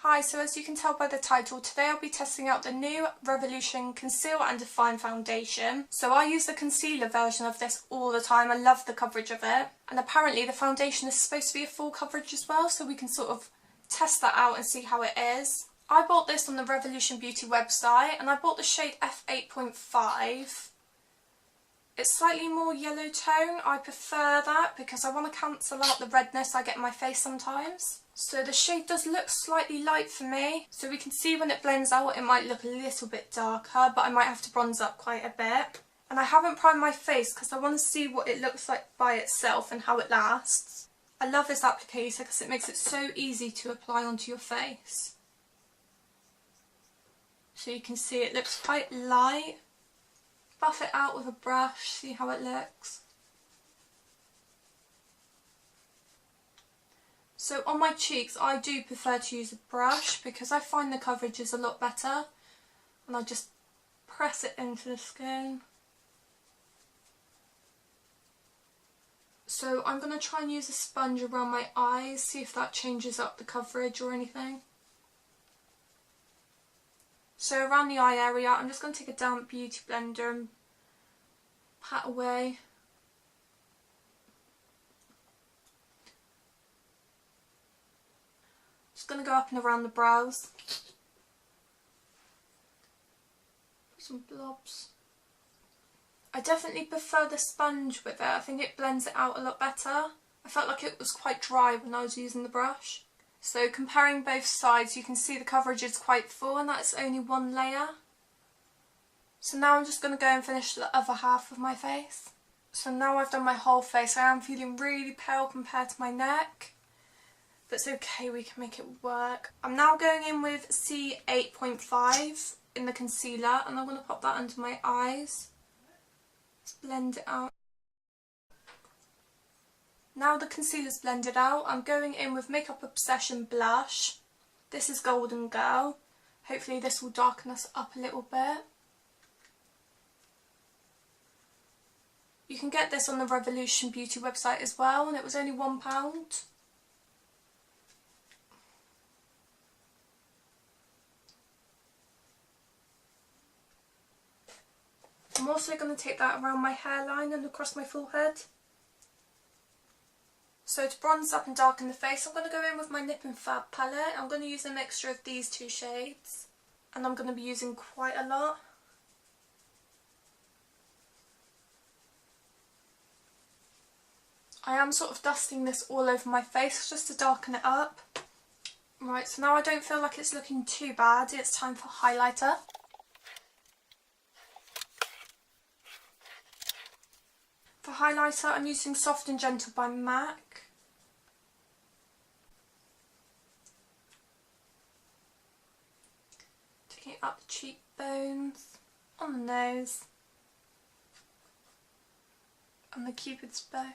Hi, so as you can tell by the title, today I'll be testing out the new Revolution Conceal and Define Foundation. So I use the concealer version of this all the time. I love the coverage of it. And apparently the foundation is supposed to be a full coverage as well, so we can sort of test that out and see how it is. I bought this on the Revolution Beauty website and I bought the shade F8.5. It's slightly more yellow tone. I prefer that because I want to cancel out the redness I get in my face sometimes. So the shade does look slightly light for me. So we can see when it blends out it might look a little bit darker, but I might have to bronze up quite a bit. And I haven't primed my face because I want to see what it looks like by itself and how it lasts. I love this applicator because it makes it so easy to apply onto your face. So you can see it looks quite light. Buff it out with a brush, see how it looks. So on my cheeks I do prefer to use a brush because I find the coverage is a lot better, and I just press it into the skin. So I'm going to try and use a sponge around my eyes, see if that changes up the coverage or anything. So around the eye area I'm just going to take a damp beauty blender and pat away. Just going to go up and around the brows. Put some blobs. I definitely prefer the sponge with it. I think it blends it out a lot better. I felt like it was quite dry when I was using the brush. So comparing both sides, you can see the coverage is quite full and that's only one layer. So now I'm just going to go and finish the other half of my face. So now I've done my whole face. I am feeling really pale compared to my neck. But it's okay, we can make it work. I'm now going in with C8.5 in the concealer and I'm going to pop that under my eyes. Let's blend it out. Now the concealer's blended out, I'm going in with Makeup Obsession blush. This is Golden Girl. Hopefully this will darken us up a little bit. You can get this on the Revolution Beauty website as well, and it was only £1. I'm also going to take that around my hairline and across my forehead. So to bronze up and darken the face, I'm going to go in with my Nip and Fab palette. I'm going to use a mixture of these two shades, and I'm going to be using quite a lot. I am sort of dusting this all over my face just to darken it up. Right, so now I don't feel like it's looking too bad. It's time for highlighter. For highlighter, I'm using Soft and Gentle by MAC. Taking it up the cheekbones, on the nose, and the Cupid's bow.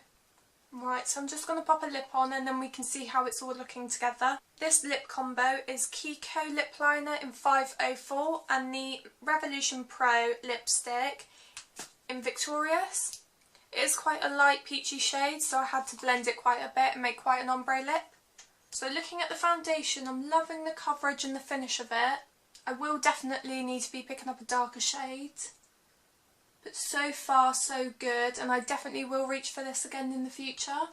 Right, so I'm just going to pop a lip on and then we can see how it's all looking together. This lip combo is Kiko lip liner in 504 and the Revolution Pro lipstick in Victorious. It is quite a light peachy shade, so I had to blend it quite a bit and make quite an ombre lip. So looking at the foundation, I'm loving the coverage and the finish of it. I will definitely need to be picking up a darker shade. But so far so good, and I definitely will reach for this again in the future.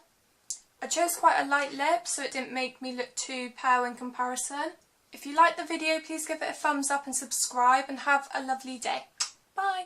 I chose quite a light lip so it didn't make me look too pale in comparison. If you liked the video, please give it a thumbs up and subscribe, and have a lovely day. Bye!